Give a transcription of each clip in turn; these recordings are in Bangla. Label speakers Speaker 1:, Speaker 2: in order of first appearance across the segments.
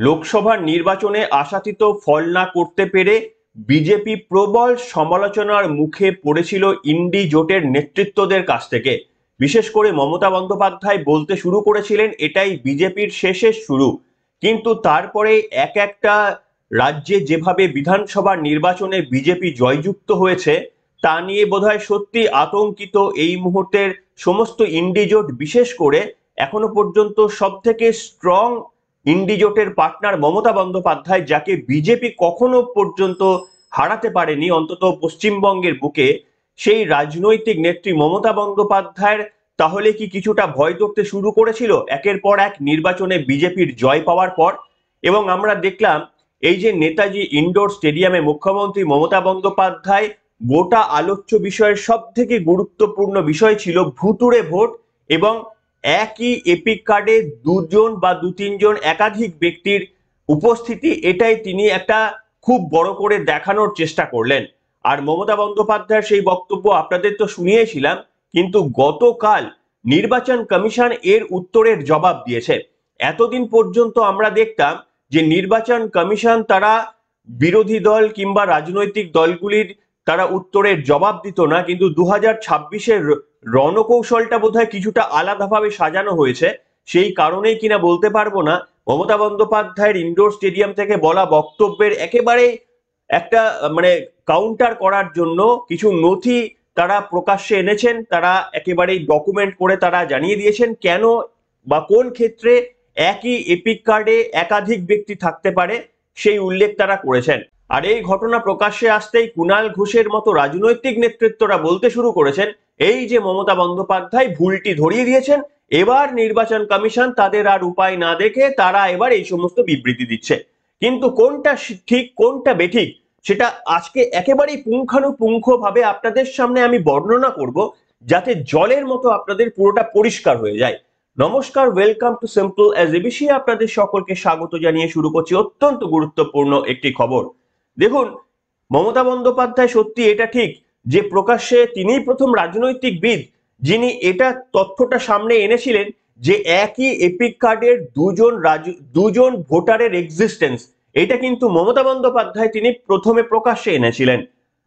Speaker 1: লোকসভার নির্বাচনে আশাতীত ফল না করতে পেরে বিজেপি প্রবল সমালোচনার মুখে পড়েছিল ইন্ডি জোটের নেতৃত্বদের কাছ থেকে। বিশেষ করে মমতা বন্দ্যোপাধ্যায় বলতে শুরু করেছিলেন এটাই বিজেপির শেষের শুরু। কিন্তু তারপরে এক একটা রাজ্যে যেভাবে বিধানসভা নির্বাচনে বিজেপি জয়যুক্ত হয়েছে তা নিয়ে বোধহয় সত্যি আতঙ্কিত এই মুহূর্তের সমস্ত ইন্ডি জোট, বিশেষ করে এখনো পর্যন্ত সব থেকে স্ট্রং ইন্ডি জোটের পার্টনার মমতা বন্দ্যোপাধ্যায়, যাকে বিজেপি কখনো পর্যন্ত হারাতে পারেনি অন্তত পশ্চিমবঙ্গের বুকে, সেই রাজনৈতিক নেত্রী মমতা বন্দ্যোপাধ্যায়ের তাহলে কি কিছুটা ভয় ধরতে শুরু করেছিল একের পর এক নির্বাচনে বিজেপির জয় পাওয়ার পর। এবং আমরা দেখলাম এই যে নেতাজি ইন্ডোর স্টেডিয়ামে মুখ্যমন্ত্রী মমতা বন্দ্যোপাধ্যায় গোটা আলোচ্য বিষয়ের সব থেকে গুরুত্বপূর্ণ বিষয় ছিল ভুতুড়ে ভোট এবং একই এপিক কার্ডে দুজন বা দু তিনজন একাধিক ব্যক্তির উপস্থিতি, এটাই তিনি একটা খুব বড় করে দেখানোর চেষ্টা করলেন। আর মমতা বন্দ্যোপাধ্যায়ের সেই বক্তব্য আপনাদের তো শুনিয়েছিলাম, কিন্তু গতকাল নির্বাচন কমিশন এর উত্তরের জবাব দিয়েছে। এতদিন পর্যন্ত আমরা দেখতাম যে নির্বাচন কমিশন তারা বিরোধী দল কিংবা রাজনৈতিক দলগুলির তারা উত্তরের জবাব দিত না, কিন্তু 2026-এর রণকৌশলটা বোধহয় কিছুটা আলাদাভাবে সাজানো হয়েছে। সেই কারণেই কিনা বলতে পারবো না, মমতা বন্দ্যোপাধ্যায়ের ইন্ডোর স্টেডিয়াম থেকে বলা বক্তব্যের একেবারে একটা কাউন্টার করার জন্য কিছু নথি তারা প্রকাশ্যে এনেছেন। তারা একেবারেই ডকুমেন্ট করে তারা জানিয়ে দিয়েছেন কেন বা কোন ক্ষেত্রে একই এপিক কার্ডে একাধিক ব্যক্তি থাকতে পারে, সেই উল্লেখ তারা করেছেন। আর এই ঘটনা প্রকাশ্যে আসতেই কুণাল ঘোষের মতো রাজনৈতিক নেতৃত্বরা বলতে শুরু করেছেন এই যে মমতা বন্দ্যোপাধ্যায় ভুলটি ধরিয়ে দিয়েছেন, এবার নির্বাচন কমিশন তাদের আর উপায় না দেখে তারা এবার এই সমস্ত বিবৃতি দিচ্ছে। কিন্তু কোনটা ঠিক কোনটা বেঠিক সেটা আজকে একেবারেই পুঙ্খানুপুঙ্খ ভাবে আপনাদের সামনে আমি বর্ণনা করব, যাতে জলের মতো আপনাদের পুরোটা পরিষ্কার হয়ে যায়। নমস্কার, welcome to simple as ABC. আপনাদের সকলকে স্বাগত জানিয়ে শুরু করছি অত্যন্ত গুরুত্বপূর্ণ একটি খবর। দেখুন, মমতা বন্দ্যোপাধ্যায় সত্যি এটা ঠিক যে প্রকাশ্যে তিনিই প্রথম রাজনৈতিকবিদ যিনি এটা তথ্যটা সামনে এনেছিলেন যে একই এপিক কার্ডের দুজন ভোটারের এক্সিস্টেন্স, এটা কিন্তু মমতা বন্দ্যোপাধ্যায় তিনি প্রথমে প্রকাশ্যে এনেছিলেন।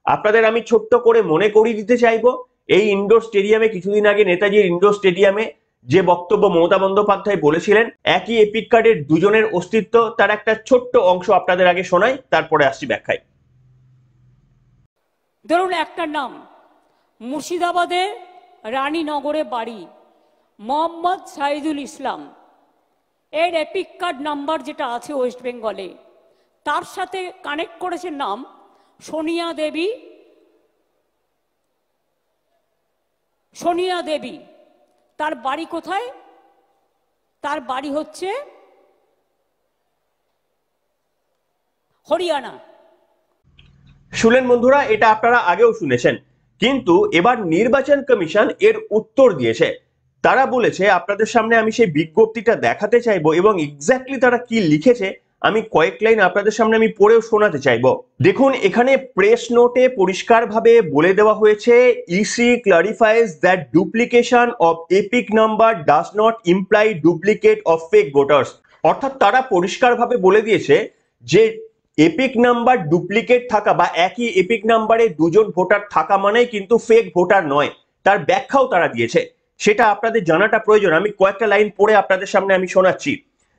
Speaker 1: আপনাদের আমি ছোট্ট করে মনে করিয়ে দিতে চাইবো, এই ইন্ডোর স্টেডিয়ামে কিছুদিন আগে নেতাজির ইন্ডোর স্টেডিয়ামে যে বক্তব্য মমতা বন্দ্যোপাধ্যায় বলেছিলেন একই এপিক কার্ডের দুজনের অস্তিত্ব, তার একটা ছোট্ট অংশ আপনাদের আগে শোনাই, তারপরে আসছি ব্যাখ্যায়।
Speaker 2: ধরুন একটা নাম, মুর্শিদাবাদে রানীনগরে বাড়ি, মোহাম্মদ সাইদুল ইসলাম। এর এপিক কার্ড নাম্বার যেটা আছে ওয়েস্ট বেঙ্গলে, তার সাথে কানেক্ট করেছে নাম সোনিয়া দেবী। সোনিয়া দেবী তার বাড়ি কোথায়? তার বাড়ি হচ্ছে হরিয়ানা।
Speaker 1: শুনলেন বন্ধুরা, এটা আপনারা আগেও শুনেছেন, কিন্তু এবার নির্বাচন কমিশন এর উত্তর দিয়েছে। তারা বলেছে, আপনাদের সামনে আমি সেই বিজ্ঞপ্তিটা দেখাতে চাইবো এবং এক্স্যাক্টলি তারা কি লিখেছে আমি কয়েক লাইন আপনাদের সামনে আমি পড়েও শোনাতে চাইবো। দেখুন, এখানে প্রেস নোটে পরিষ্কারভাবে বলে দেওয়া হয়েছে, EC clarifies that duplication of EPIC number does not imply duplicate of fake voters. অর্থাৎ তারা পরিষ্কারভাবে বলে দিয়েছে যে এপিক নাম্বার ডুপ্লিকেট থাকা বা একই এপিক নাম্বারে দুজন ভোটার থাকা মানেই কিন্তু ফেক ভোটার নয়। তার ব্যাখ্যাও তারা দিয়েছে, সেটা আপনাদের জানাটা প্রয়োজন। আমি কয়েকটা লাইন পড়ে আপনাদের সামনে আমি শোনাচ্ছি।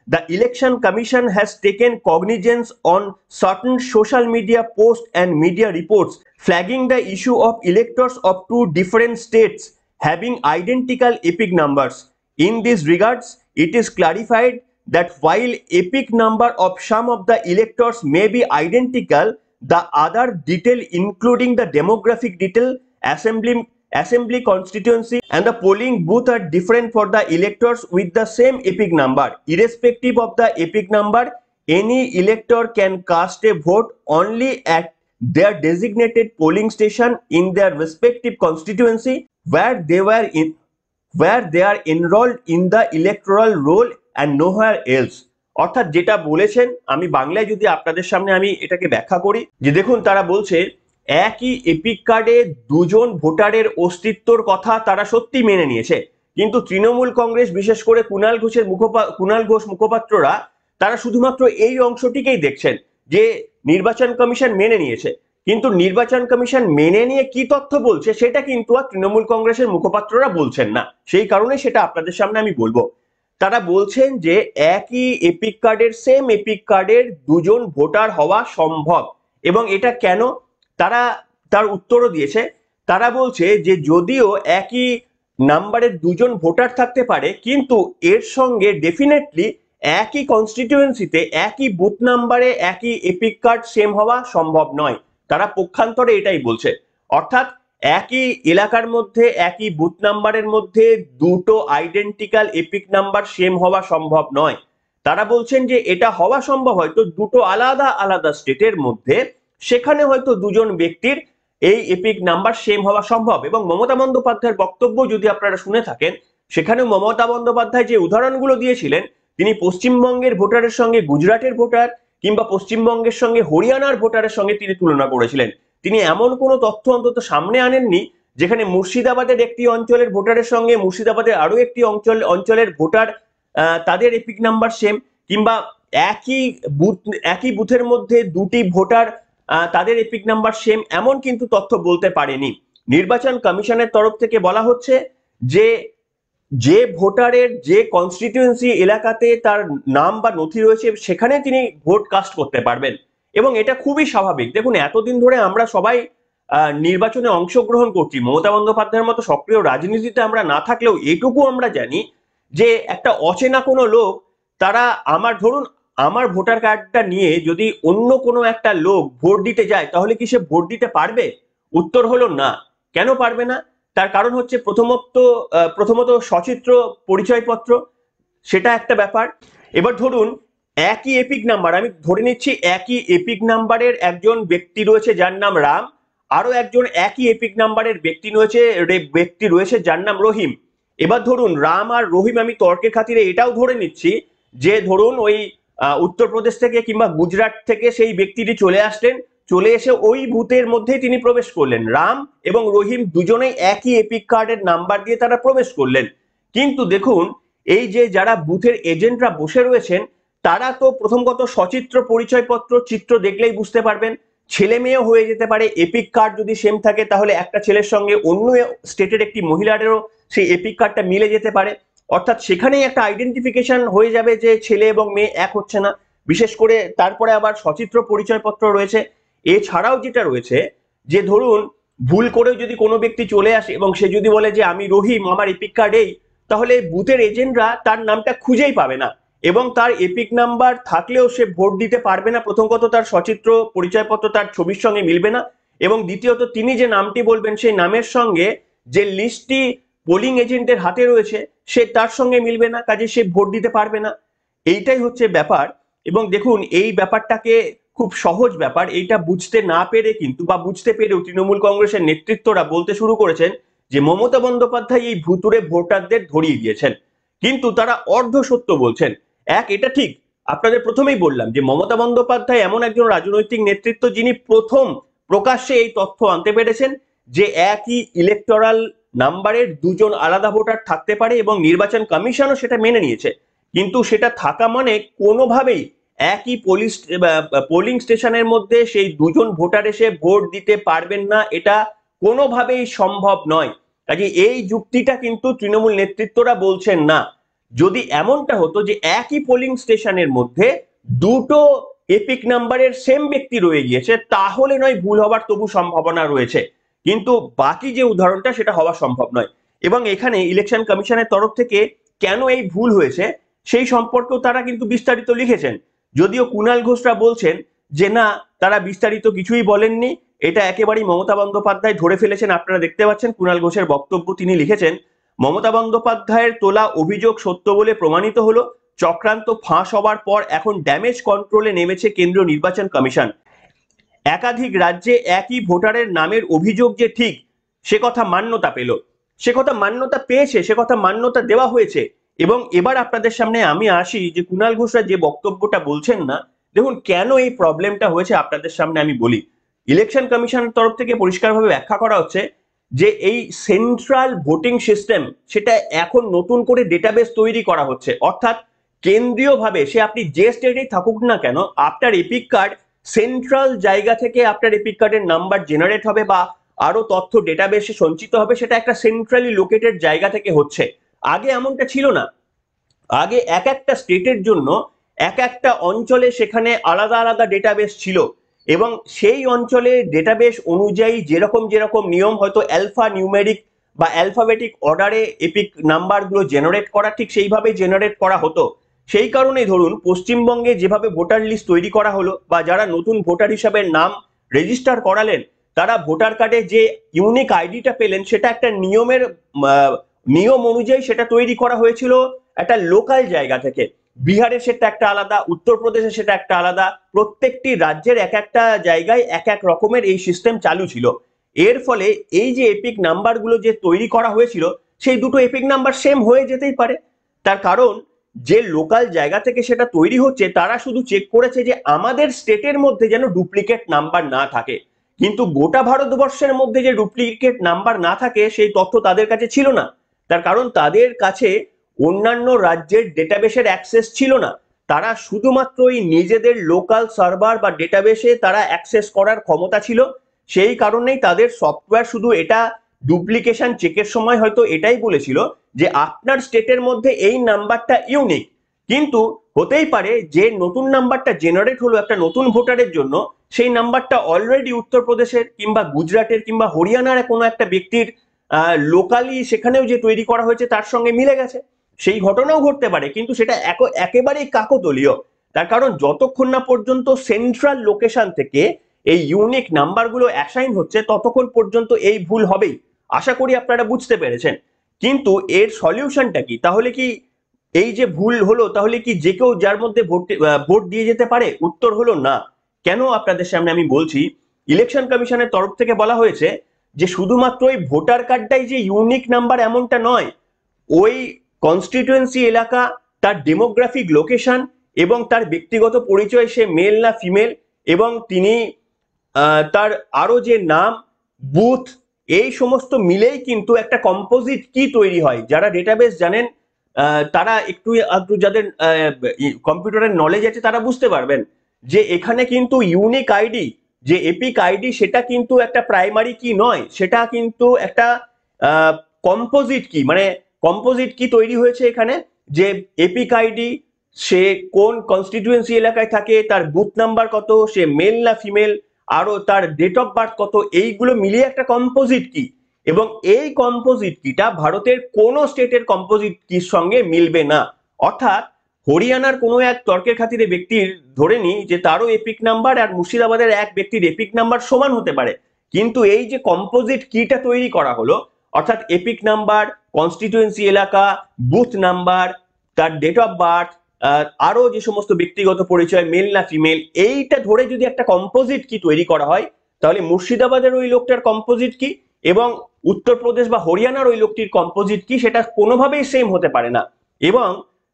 Speaker 1: The Election Commission has taken cognizance on certain social media posts and media reports flagging the issue of electors of two different states having identical epic numbers. In these regards, it is clarified that while epic number of some of the electors may be identical, the other detail including the demographic detail, assembly constituency and the polling booth are different for the electors with the same epic number. Irrespective of the epic number, any elector can cast a vote only at their designated polling station in their respective constituency where they are enrolled in the electoral roll and nowhere else. অর্থাৎ যেটা বলেছেন, আমি বাংলায় যদি আপনাদের সামনে আমি এটাকে ব্যাখ্যা করি, যে দেখুন তারা বলছে একই এপিক কার্ডে দুজন ভোটারের অস্তিত্বর কথা তারা সত্যি মেনে নিয়েছে, কিন্তু তৃণমূল কংগ্রেস বিশেষ করে কুণাল ঘোষ মুখপাত্ররা তারা শুধুমাত্র এই অংশটিকেই দেখছেন যে নির্বাচন কমিশন মেনে নিয়েছে, কিন্তু নির্বাচন কমিশন মেনে নিয়ে কি তথ্য বলছে সেটা কিন্তু আর তৃণমূল কংগ্রেসের মুখপাত্ররা বলছেন না। সেই কারণে সেটা আপনাদের সামনে আমি বলবো। তারা বলছেন যে একই এপিক কার্ডের, সেম এপিক কার্ডের দুজন ভোটার হওয়া সম্ভব, এবং এটা কেন তারা তার উত্তরও দিয়েছে। তারা বলছে যে যদিও একই নাম্বারের দুজন ভোটার থাকতে পারে, কিন্তু এর সঙ্গে ডেফিনেটলি একই কনস্টিটিউয়েন্সিতে একই বুথ নাম্বারে একই এপিক কার্ড সেম হওয়া সম্ভব নয়। তারা পক্ষান্তরে এটাই বলছে, অর্থাৎ একই এলাকার মধ্যে একই বুথ নাম্বারের মধ্যে দুটো আইডেন্টিক্যাল এপিক নাম্বার সেম হওয়া সম্ভব নয়। তারা বলছেন যে এটা হওয়া সম্ভব হয়তো দুটো আলাদা আলাদা স্টেটের মধ্যে, সেখানে হয়তো দুজন ব্যক্তির এই এপিক নাম্বার সেম হওয়া সম্ভব। এবং মমতা বন্দ্যোপাধ্যায়ের বক্তব্য যদি আপনারা শুনে থাকেন, সেখানে মমতা বন্দ্যোপাধ্যায় যে উদাহরণগুলো দিয়েছিলেন, তিনি পশ্চিমবঙ্গের ভোটারের সঙ্গে গুজরাটের ভোটার কিংবা পশ্চিমবঙ্গের সঙ্গে হরিয়ানার ভোটারের সঙ্গে তিনি তুলনা করেছিলেন। তিনি এমন কোনো তথ্য অন্তত সামনে আনেননি যেখানে মুর্শিদাবাদের একটি অঞ্চলের ভোটারের সঙ্গে মুর্শিদাবাদের আরো একটি অঞ্চলের ভোটার তাদের এপিক নাম্বার সেম, কিংবা একই বুথের মধ্যে দুটি ভোটার তাদের এপিক নাম্বার সেম, এমন কিন্তু তথ্য বলতে পারেনি। নির্বাচন কমিশনের তরফ থেকে বলা হচ্ছে যে যে ভোটারের যে কনস্টিটিউয়েন্সি এলাকাতে তার নাম বা নথি রয়েছে সেখানে তিনি ভোট কাস্ট করতে পারবেন, এবং এটা খুবই স্বাভাবিক। দেখুন, এতদিন ধরে আমরা সবাই নির্বাচনে অংশগ্রহণ করছি, মমতা বন্দ্যোপাধ্যায়ের মতো সক্রিয় রাজনীতিতে আমরা না থাকলেও এটুকু আমরা জানি যে একটা অচেনা কোনো লোক, তারা ধরুন আমার ভোটার কার্ডটা নিয়ে যদি অন্য কোনো একটা লোক ভোট দিতে যায়, তাহলে কি সে ভোট দিতে পারবে? উত্তর হলো না। কেন পারবে না? তার কারণ হচ্ছে প্রথমত সচিত্র পরিচয়পত্র, সেটা একটা ব্যাপার। এবার ধরুন একই এপিক নাম্বার, আমি ধরে নিচ্ছি একই এপিক নাম্বারের একজন ব্যক্তি রয়েছে যার নাম রাম, আরো একজন একই এপিক নাম্বারের ব্যক্তি রয়েছে যার নাম রহিম। এবার ধরুন রাম আর রহিম, আমি তর্কের খাতিরে এটাও ধরে নিচ্ছি যে ধরুন ওই উত্তরপ্রদেশ থেকে কিংবা গুজরাট থেকে সেই ব্যক্তিটি চলে আসলেন, চলে এসে ওই বুথের মধ্যেই তিনি প্রবেশ করলেন। রাম এবং রহিম দুজনেই একই এপিক কার্ডের নাম্বার দিয়ে তারা প্রবেশ করলেন। কিন্তু দেখুন, এই যে যারা বুথের এজেন্টরা বসে রয়েছেন, তারা তো প্রথম কথা সচিত্র পরিচয়পত্র চিত্র দেখলেই বুঝতে পারবেন। ছেলে মেয়েও হয়ে যেতে পারে। এপিক কার্ড যদি সেম থাকে, তাহলে একটা ছেলের সঙ্গে অন্য স্টেটের একটি মহিলারও সেই এপিক কার্ডটা মিলে যেতে পারে। অর্থাৎ সেখানেই একটা আইডেন্টিফিকেশন হয়ে যাবে যে ছেলে এবং মেয়ে এক হচ্ছে না। বিশেষ করে তারপরে আবার সচিত্র পরিচয়পত্র রয়েছে। এছাড়াও যেটা রয়েছে যে ধরুন ভুল করেও যদি কোনো ব্যক্তি চলে আসে এবং সে যদি বলে যে আমি রহিম, আমার এপিক কার্ড এই, তাহলে বুথের এজেন্টরা তার নামটা খুঁজেই পাবে না, এবং তার এপিক নাম্বার থাকলেও সে ভোট দিতে পারবে না। প্রথম কথা, তার সচিত্র পরিচয়পত্র তার ছবির সঙ্গে মিলবে না, এবং দ্বিতীয়ত তিনি যে নামটি বলবেন সেই নামের সঙ্গে যে লিস্টটি পোলিং এজেন্টের হাতে রয়েছে সে তার সঙ্গে মিলবে না, কাজে সে ভোট দিতে পারবে না। এইটাই হচ্ছে ব্যাপার। এবং দেখুন, এই ব্যাপারটাকে খুব সহজ ব্যাপার, এইটা বুঝতে না পেরে কিন্তু বা বুঝতে পেরেও তৃণমূল কংগ্রেসের নেতৃত্বরা বলতে শুরু করেছেন যে মমতা বন্দ্যোপাধ্যায় এই ভুতুড়ে ভোটারদের ধরিয়ে দিয়েছেন। কিন্তু তারা অর্ধ সত্য বলছেন। এটা ঠিক, আপনাদের প্রথমেই বললাম যে মমতা বন্দ্যোপাধ্যায় এমন একজন রাজনৈতিক নেতৃত্ব যিনি প্রথম প্রকাশ্যে এই তথ্য আনতে পেরেছেন যে একই ইলেকটোরাল নাম্বারের দুজন আলাদা ভোটার থাকতে পারে, এবং নির্বাচন কমিশনও সেটা মেনে নিয়েছে। কিন্তু সেটা থাকা মানে কোনোভাবেই একই পোলিং স্টেশনের মধ্যে সেই দুজন ভোটার এসে ভোট দিতে পারবেন না, এটা কোনোভাবেই সম্ভব নয়। কাজে এই যুক্তিটা কিন্তু তৃণমূল নেতৃত্বরা বলছেন না। যদি এমনটা হতো যে একই পোলিং স্টেশনের মধ্যে দুটো এপিক নাম্বারের সেম ব্যক্তি রয়ে গিয়েছে, তাহলে নয় ভুল হবার তবু সম্ভাবনা রয়েছে, কিন্তু বাকি যে উদাহরণটা সেটা হওয়া সম্ভব নয়। এবং এখানে ইলেকশন কমিশনের তরফ থেকে কেন এই ভুল হয়েছে সেই সম্পর্কেও তারা কিন্তু বিস্তারিত লিখেছেন। যদিও কুণাল ঘোষরা বলছেন যে না, তারা বিস্তারিত কিছুই বলেননি, এটা একেবারেই মমতা বন্দ্যোপাধ্যায় ধরে ফেলেছেন। আপনারা দেখতে পাচ্ছেন কুণাল ঘোষের বক্তব্য, তিনি লিখেছেন মমতা বন্দ্যোপাধ্যায়ের তোলা অভিযোগ সত্য বলে প্রমাণিত হলো, চক্রান্ত ফাঁস হওয়ার পর এখন ড্যামেজ কন্ট্রোলে নেমেছে কেন্দ্রীয় নির্বাচন কমিশন। একাধিক রাজ্যে একই ভোটারের নামের অভিযোগ যে ঠিক সে কথা মান্যতা পেল, সে কথা মান্যতা পেয়েছে, সে কথা মান্যতা দেওয়া হয়েছে। এবং এবার আপনাদের সামনে আমি আসি যে কুণাল ঘোষরা যে বক্তব্যটা বলছেন না, দেখুন কেন এই প্রবলেমটা হয়েছে আপনাদের সামনে আমি বলি। ইলেকশন কমিশনের তরফ থেকে পরিষ্কারভাবে ব্যাখ্যা করা হচ্ছে যে এই সেন্ট্রাল ভোটিং সিস্টেম সেটা এখন নতুন করে ডেটাবেস তৈরি করা হচ্ছে, অর্থাৎ কেন্দ্রীয়ভাবে, সে আপনি যে স্টেটেই থাকুক না কেন, আপনার এপিক কার্ড সেন্ট্রাল জায়গা থেকে আপনার এপিক কার্ডের নাম্বার জেনারেট হবে বা আরো তথ্য ডেটাবেসে সঞ্চিত হবে, সেটা একটা সেন্ট্রালি লোকেটেড জায়গা থেকে হচ্ছে। আগে এমনটা ছিল না। আগে এক একটা স্টেটের জন্য এক একটা অঞ্চলে সেখানে আলাদা আলাদা ডেটাবেস ছিল, এবং সেই অঞ্চলে ডেটাবেস অনুযায়ী যেরকম যেরকম নিয়ম, হয়তো অ্যালফা নিউমেরিক বা অ্যালফাবেটিক অর্ডারে এপিক নাম্বারগুলো জেনারেট করা, ঠিক সেইভাবে জেনারেট করা হতো। সেই কারণে ধরুন পশ্চিমবঙ্গে যেভাবে ভোটার লিস্ট তৈরি করা হলো, বা যারা নতুন ভোটার হিসাবে নাম রেজিস্টার করালেন, তারা ভোটার কার্ডে যে ইউনিক আইডিটা পেলেন, সেটা একটা নিয়ম অনুযায়ী সেটা তৈরি করা হয়েছিল একটা লোকাল জায়গা থেকে। বিহারে সেটা একটা আলাদা, উত্তরপ্রদেশে সেটা একটা আলাদা, প্রত্যেকটি রাজ্যের এক একটা জায়গায় এক এক রকমের এই সিস্টেম চালু ছিল। এর ফলে এই যে এপিক নাম্বারগুলো যে তৈরি করা হয়েছিল, সেই দুটো এপিক নাম্বার সেম হয়ে যেতেই পারে। তার কারণ যে লোকাল জায়গা থেকে সেটা তৈরি হচ্ছে, তারা শুধু চেক করেছে যে আমাদের স্টেটের মধ্যে যেন ডুপ্লিকেট নাম্বার না থাকে। কিন্তু গোটা ভারতবর্ষের মধ্যে যে ডুপ্লিকেট নাম্বার না থাকে, সেই তথ্য তাদের কাছে ছিল না। তার কারণ তাদের কাছে অন্যান্য রাজ্যের ডেটাবেসের অ্যাক্সেস ছিল না। তারা শুধুমাত্র এই নিজেদের লোকাল সার্ভার বা ডেটাবেসে তারা অ্যাক্সেস করার ক্ষমতা ছিল। সেই কারণেই তাদের সফটওয়্যার শুধু এটা ডুপ্লিকেশন চেকের সময় হয়তো এটাই বলেছিল যে আপনার স্টেটের মধ্যে এই নাম্বারটা ইউনিক। কিন্তু হতেই পারে যে নতুন নাম্বারটা জেনারেট হলো একটা নতুন ভোটারের জন্য, সেই নাম্বারটা অলরেডি উত্তরপ্রদেশের কিংবা গুজরাটের কিংবা হরিয়ানার কোনো একটা ব্যক্তির লোকালি সেখানেও যে তৈরি করা হয়েছে তার সঙ্গে মিলে গেছে। সেই ঘটনাও ঘটতে পারে, কিন্তু সেটা একেবারেই কাকতালীয়। তার কারণ যতক্ষণ না পর্যন্ত সেন্ট্রাল লোকেশন থেকে এই ইউনিক নাম্বারগুলো অ্যাসাইন হচ্ছে, ততক্ষণ পর্যন্ত এই ভুল হবেই। আশা করি আপনারা বুঝতে পেরেছেন। কিন্তু এর সলিউশনটা কি? তাহলে কি এই যে ভুল হলো, তাহলে কি যে কেউ যার মধ্যে ভোট দিয়ে যেতে পারে? উত্তর হলো না। কেন? আপনাদের সামনে আমি বলছি। ইলেকশন কমিশনের তরফ থেকে বলা হয়েছে যে শুধুমাত্র ওই ভোটার কার্ডটাই যে ইউনিক নাম্বার এমনটা নয়, ওই কনস্টিটিউয়েন্সি এলাকা, তার ডেমোগ্রাফিক লোকেশন এবং তার ব্যক্তিগত পরিচয়, সে মেল না ফিমেল, এবং তিনি তার আরো যে নাম, বুথ, এই সমস্ত মিলেই কিন্তু একটা কম্পোজিট কি তৈরি হয়। যারা ডেটাবেস জানেন, তারা একটু আধটু যাদের কম্পিউটারের নলেজ আছে, তারা বুঝতে পারবেন যে এখানে কিন্তু ইউনিক আইডি, যে এপিক আইডি, সেটা কিন্তু একটা প্রাইমারি কি নয়, সেটা কিন্তু একটা কম্পোজিট কি। মানে কম্পোজিট কি তৈরি হয়েছে এখানে, যে এপিক আইডি, সে কোন কনস্টিটিউয়েন্সি এলাকায় থাকে, তার বুথ নাম্বার কত, সে মেল না ফিমেল, আরো তার ডেট অফ বার্থ কত, এইগুলো মিলিয়ে একটা কম্পোজিট কি। এবং এই কম্পোজিট কিটা ভারতের কোন স্টেটের কম্পোজিট কির সঙ্গে মিলবে না। অর্থাৎ হরিয়ানার কোনো এক তর্কের খাতিরে ব্যক্তির ধরে নি যে তারও এপিক নাম্বার আর মুর্শিদাবাদের এক ব্যক্তির এপিক নাম্বার সমান হতে পারে, কিন্তু এই যে কম্পোজিট কিটা তৈরি করা হলো, অর্থাৎ এপিক নাম্বার, কনস্টিটিউয়েন্সি এলাকা, বুথ নাম্বার, তার ডেট অফ বার্থ, আরো যে সমস্ত ব্যক্তিগত পরিচয় মেল না ফিমেল, এইটা ধরে যদি একটা কম্পোজিট কি তৈরি করা হয়, তাহলে মুর্শিদাবাদের ওই লোকটার কম্পোজিট কি এবং উত্তরপ্রদেশ বা হরিয়ানার ওই লোকটির কম্পোজিট কি, সেটা কোনোভাবেই সেম হতে পারে না। এবং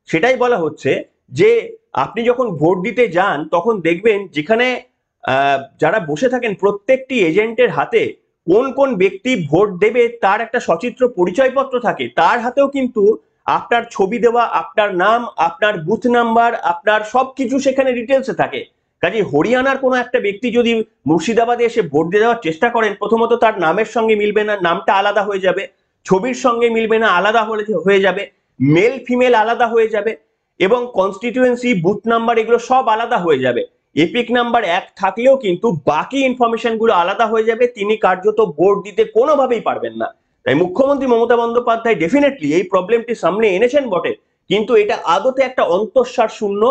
Speaker 1: সেটাই বলা হচ্ছে যে আপনি যখন ভোট দিতে যান, তখন দেখবেন যেখানে যারা বসে থাকেন, প্রত্যেকটি এজেন্টের হাতে কোন কোন ব্যক্তি ভোট দেবে তার একটা সচিত্র পরিচয়পত্র থাকে। তার হাতেও কিন্তু আপনার ছবি দেওয়া, আপনার নাম, আপনার বুথ নাম্বার, আপনার সবকিছু সেখানে ডিটেলসে থাকে। কাজে হরিয়ানার কোনো একটা ব্যক্তি যদি মুর্শিদাবাদে এসে ভোট দিয়ে দেওয়ার চেষ্টা করেন, প্রথমত তার নামের সঙ্গে মিলবে না, নামটা আলাদা হয়ে যাবে, ছবির সঙ্গে মিলবে না, আলাদা হয়ে যাবে, মেল ফিমেল আলাদা হয়ে যাবে, এবং কনস্টিটিউয়েন্সি, বুথ নাম্বার, এগুলো সব আলাদা হয়ে যাবে। এপিক নাম্বার এক থাকলেও কিন্তু বাকি ইনফরমেশন গুলো আলাদা হয়ে যাবে। তিনি কার্যত ভোট দিতে কোনোভাবেই পারবেন না। তাই মুখ্যমন্ত্রী মমতা বন্দ্যোপাধ্যায় ডেফিনেটলি এই প্রবলেমটি সামনে এনেছেন বটে, কিন্তু এটা আদতে একটা অন্তঃসার শূন্য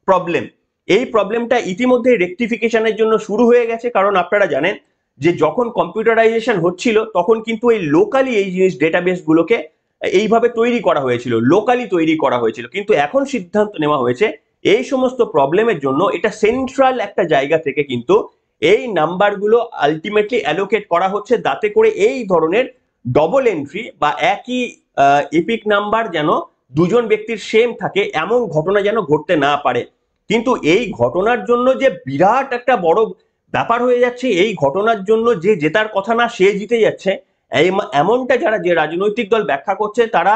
Speaker 1: প্রবলেম। এই প্রবলেমটা ইতিমধ্যে রেকটিফিকেশনের জন্য শুরু হয়ে গেছে। কারণ আপনারা জানেন যে যখন কম্পিউটারাইজেশন হচ্ছিল, তখন কিন্তু এই লোকালি এই জিনিস ডেটাবেস গুলোকে এইভাবে তৈরি করা হয়েছিল, লোকালি তৈরি করা হয়েছিল। কিন্তু এখন সিদ্ধান্ত নেওয়া হয়েছে এই সমস্ত প্রবলেমের জন্য এটা সেন্ট্রাল একটা জায়গা থেকে কিন্তু এই নাম্বারগুলো আলটিমেটলি অ্যালোকেট করা হচ্ছে, যাতে করে এই ধরনের ডবল এন্ট্রি বা একই এপিক নাম্বার যেন দুজন ব্যক্তির সেম থাকে, এমন ঘটনা যেন ঘটতে না পারে। কিন্তু এই ঘটনার জন্য যে বিরাট একটা বড় ব্যাপার হয়ে যাচ্ছে, এই ঘটনার জন্য যে জেতার কথা না সে জিতে যাচ্ছে, এমনটা যারা যে রাজনৈতিক দল ব্যাখ্যা করছে, তারা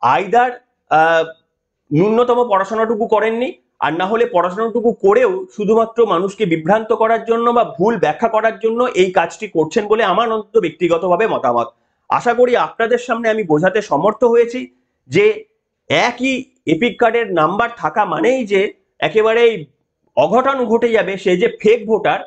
Speaker 1: আইদার ন্যূনতম পড়াশোনাটুকু করেননি, আর না হলে পড়াশোনাটুকু করেও শুধুমাত্র মানুষকে বিভ্রান্ত করার জন্য বা ভুল ব্যাখ্যা করার জন্য এই কাজটি করছেন বলে আমার অন্তত ব্যক্তিগতভাবে মতামত। আশা করি আপনাদের সামনে আমি বোঝাতে সমর্থ হয়েছি যে একই এপিক কার্ডের নাম্বার থাকা মানেই যে একেবারেই অঘটন ঘটে যাবে, সে যে ফেক ভোটার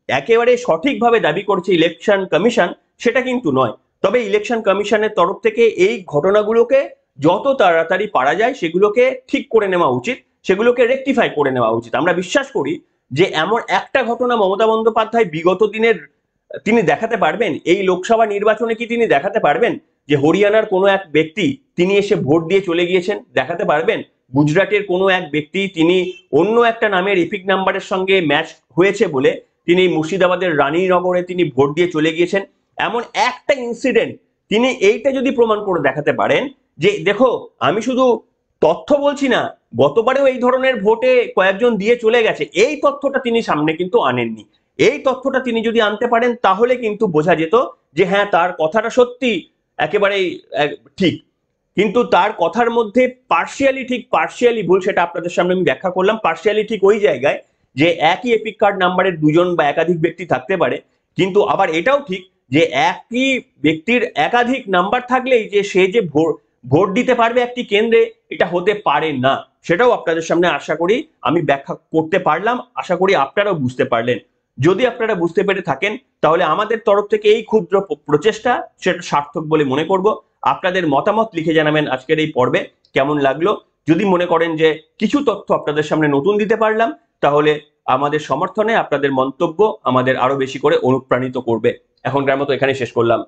Speaker 1: একেবারে সঠিকভাবে দাবি করছে ইলেকশন কমিশন, সেটা কিন্তু নয়। তবে ইলেকশন কমিশনের তরফ থেকে এই ঘটনাগুলোকে যত তাড়াতাড়ি পারা যায় সেগুলোকে ঠিক করে নেওয়া উচিত, সেগুলোকে রেকটিফাই করে নেওয়া উচিত। আমরা বিশ্বাস করি যে এমন একটা ঘটনা মমতা বন্দ্যোপাধ্যায় বিগত দিনের তিনি দেখাতে পারবেন, এই লোকসভা নির্বাচনে কি তিনি দেখাতে পারবেন যে হরিয়ানার কোনো এক ব্যক্তি তিনি এসে ভোট দিয়ে চলে গিয়েছেন? দেখাতে পারবেন গুজরাটের কোনো এক ব্যক্তি তিনি অন্য একটা নামের এপিক নাম্বারের সঙ্গে ম্যাচ হয়েছে বলে তিনি মুর্শিদাবাদের রানীনগরে তিনি ভোট দিয়ে চলে গিয়েছেন? এমন একটা ইনসিডেন্ট তিনি এইটা যদি প্রমাণ করে দেখাতে পারেন যে দেখো আমি শুধু তথ্য বলছি না, গতবারেও এই ধরনের ভোটে কয়েকজন দিয়ে চলে গেছে, এই তথ্যটা তিনি সামনে কিন্তু আনেননি। এই তথ্যটা তিনি যদি আনতে পারেন তাহলে কিন্তু বোঝা যেত যে হ্যাঁ তার কথাটা সত্যি একেবারেই ঠিক, কিন্তু তার কথার মধ্যে পার্শিয়ালি ঠিক পার্শিয়ালি ভুল, সেটা আপনাদের সামনে আমি ব্যাখ্যা করলাম। পার্শিয়ালি ঠিক ওই জায়গায় যে একই এপিক কার্ড নাম্বারের দুজন বা একাধিক ব্যক্তি থাকতে পারে, কিন্তু আবার এটাও ঠিক যে একই ব্যক্তির একাধিক নাম্বার থাকলেই যে সে যে ভোট দিতে পারবে একটি কেন্দ্রে, এটা হতে পারে না। সেটাও আপনাদের সামনে আশা করি আমি ব্যাখ্যা করতে পারলাম, আশা করি আপনারাও বুঝতে পারলেন। যদি আপনারা বুঝতে পেরে থাকেন তাহলে আমাদের তরফ থেকে এই ক্ষুদ্র প্রচেষ্টা সেটা সার্থক বলে মনে করব। আপনাদের মতামত লিখে জানাবেন আজকের এই পর্বে কেমন লাগলো। যদি মনে করেন যে কিছু তথ্য আপনাদের সামনে নতুন দিতে পারলাম, তাহলে আমাদের সমর্থনে আপনাদের মন্তব্য আমাদের আরো বেশি করে অনুপ্রাণিত করবে। এখনকার মতো এখানে শেষ করলাম।